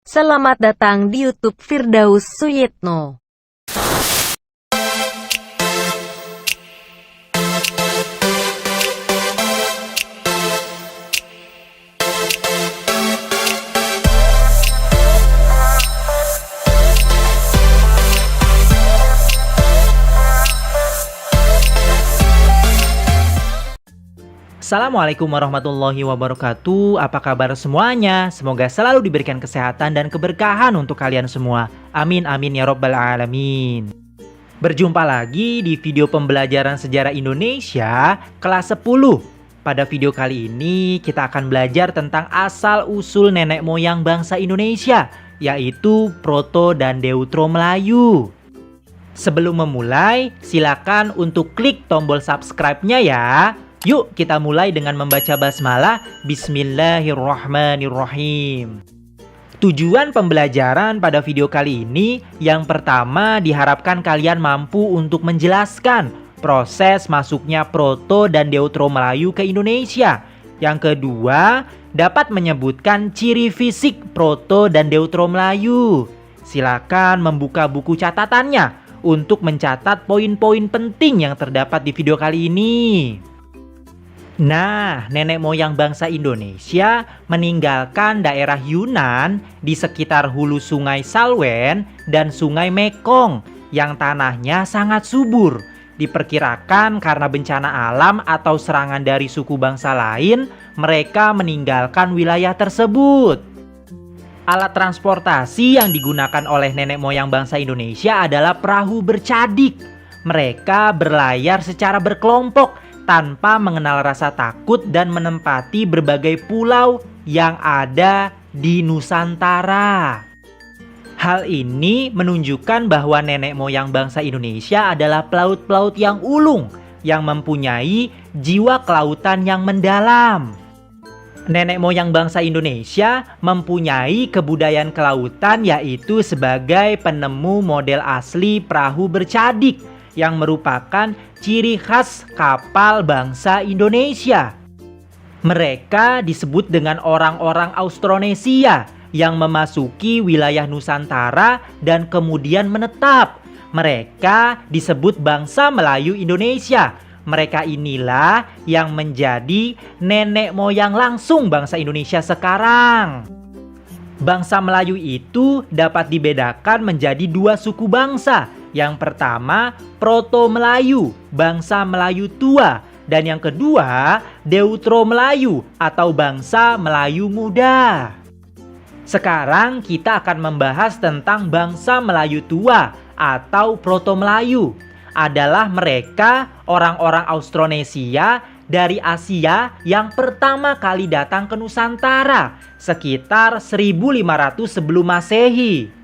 Selamat datang di YouTube Firdaus Suyitno. Assalamualaikum warahmatullahi wabarakatuh. Apa kabar semuanya? Semoga selalu diberikan kesehatan dan keberkahan untuk kalian semua. Amin amin ya robbal alamin. Berjumpa lagi di video pembelajaran sejarah Indonesia kelas 10. Pada video kali ini kita akan belajar tentang asal-usul nenek moyang bangsa Indonesia, yaitu Proto dan Deutro Melayu. Sebelum memulai, silakan untuk klik tombol subscribe-nya ya. Yuk kita mulai dengan membaca basmalah. Bismillahirrahmanirrahim. Tujuan pembelajaran pada video kali ini, yang pertama diharapkan kalian mampu untuk menjelaskan proses masuknya Proto dan Deutro Melayu ke Indonesia. Yang kedua, dapat menyebutkan ciri fisik Proto dan Deutro Melayu. Silakan membuka buku catatannya untuk mencatat poin-poin penting yang terdapat di video kali ini. Nah, nenek moyang bangsa Indonesia meninggalkan daerah Yunan di sekitar hulu sungai Salwen dan sungai Mekong yang tanahnya sangat subur. Diperkirakan karena bencana alam atau serangan dari suku bangsa lain, mereka meninggalkan wilayah tersebut. Alat transportasi yang digunakan oleh nenek moyang bangsa Indonesia adalah perahu bercadik. Mereka berlayar secara berkelompok tanpa mengenal rasa takut dan menempati berbagai pulau yang ada di Nusantara. Hal ini menunjukkan bahwa nenek moyang bangsa Indonesia adalah pelaut-pelaut yang ulung, yang mempunyai jiwa kelautan yang mendalam. Nenek moyang bangsa Indonesia mempunyai kebudayaan kelautan, yaitu sebagai penemu model asli perahu bercadik yang merupakan ciri khas kapal bangsa Indonesia. Mereka disebut dengan orang-orang Austronesia yang memasuki wilayah Nusantara dan kemudian menetap. Mereka disebut bangsa Melayu Indonesia. Mereka inilah yang menjadi nenek moyang langsung bangsa Indonesia sekarang. Bangsa Melayu itu dapat dibedakan menjadi dua suku bangsa. Yang pertama, Proto Melayu, bangsa Melayu tua. Dan yang kedua, Deutro Melayu atau bangsa Melayu muda. Sekarang kita akan membahas tentang bangsa Melayu tua atau Proto Melayu. Adalah mereka orang-orang Austronesia dari Asia yang pertama kali datang ke Nusantara sekitar 1500 sebelum Masehi.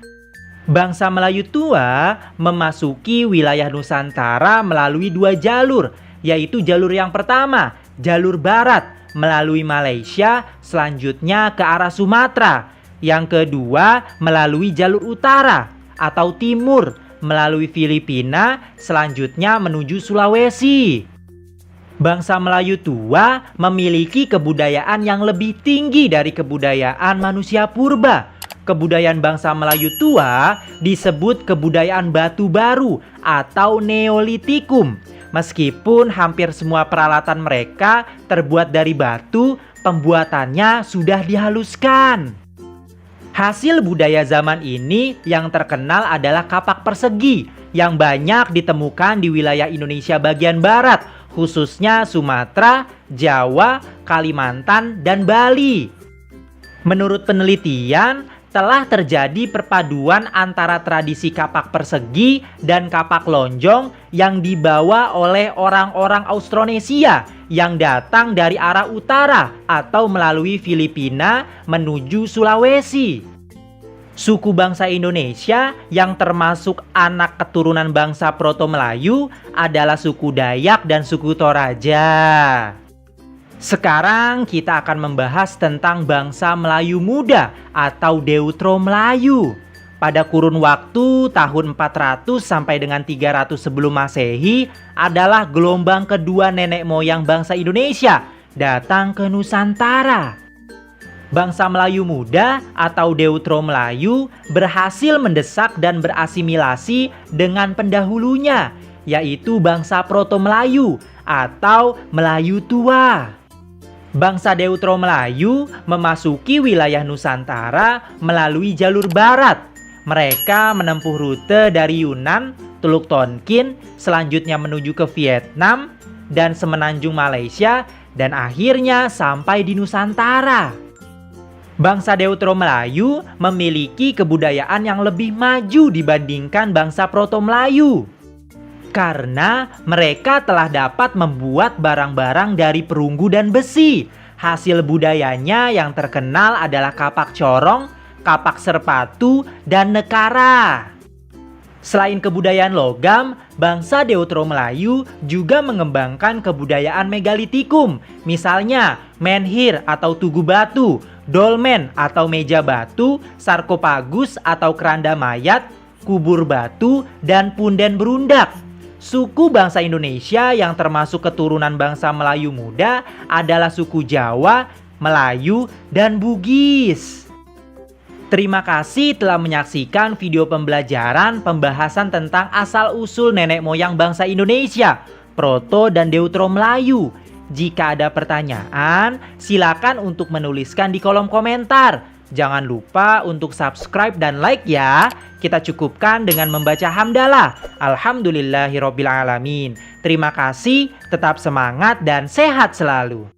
Bangsa Melayu tua memasuki wilayah Nusantara melalui dua jalur, yaitu jalur yang pertama, jalur barat melalui Malaysia, selanjutnya ke arah Sumatera. Yang kedua, melalui jalur utara atau timur melalui Filipina, selanjutnya menuju Sulawesi. Bangsa Melayu tua memiliki kebudayaan yang lebih tinggi dari kebudayaan manusia purba. Kebudayaan bangsa Melayu tua disebut kebudayaan batu baru atau Neolitikum. Meskipun hampir semua peralatan mereka terbuat dari batu, pembuatannya sudah dihaluskan. Hasil budaya zaman ini yang terkenal adalah kapak persegi yang banyak ditemukan di wilayah Indonesia bagian barat, khususnya Sumatera, Jawa, Kalimantan, dan Bali. Menurut penelitian, telah terjadi perpaduan antara tradisi kapak persegi dan kapak lonjong yang dibawa oleh orang-orang Austronesia yang datang dari arah utara atau melalui Filipina menuju Sulawesi. Suku bangsa Indonesia yang termasuk anak keturunan bangsa Proto Melayu adalah suku Dayak dan suku Toraja. Sekarang kita akan membahas tentang bangsa Melayu muda atau Deutro Melayu. Pada kurun waktu tahun 400 sampai dengan 300 sebelum Masehi adalah gelombang kedua nenek moyang bangsa Indonesia datang ke Nusantara. Bangsa Melayu muda atau Deutero Melayu berhasil mendesak dan berasimilasi dengan pendahulunya, yaitu bangsa Proto Melayu atau Melayu tua. Bangsa Deutero Melayu memasuki wilayah Nusantara melalui jalur barat. Mereka menempuh rute dari Yunan, Teluk Tonkin, selanjutnya menuju ke Vietnam dan semenanjung Malaysia, dan akhirnya sampai di Nusantara. Bangsa Deutero Melayu memiliki kebudayaan yang lebih maju dibandingkan bangsa Proto Melayu, karena mereka telah dapat membuat barang-barang dari perunggu dan besi. Hasil budayanya yang terkenal adalah kapak corong, kapak serpatu, dan nekara. Selain kebudayaan logam, bangsa Deutero Melayu juga mengembangkan kebudayaan megalitikum. Misalnya, menhir atau tugu batu, dolmen atau meja batu, sarkopagus atau keranda mayat, kubur batu, dan punden berundak. Suku bangsa Indonesia yang termasuk keturunan bangsa Melayu muda adalah suku Jawa, Melayu, dan Bugis. Terima kasih telah menyaksikan video pembelajaran pembahasan tentang asal-usul nenek moyang bangsa Indonesia, Proto dan Deutero Melayu. Jika ada pertanyaan, silakan untuk menuliskan di kolom komentar. Jangan lupa untuk subscribe dan like ya. Kita cukupkan dengan membaca hamdalah. Alhamdulillahirobbilalamin. Terima kasih, tetap semangat dan sehat selalu.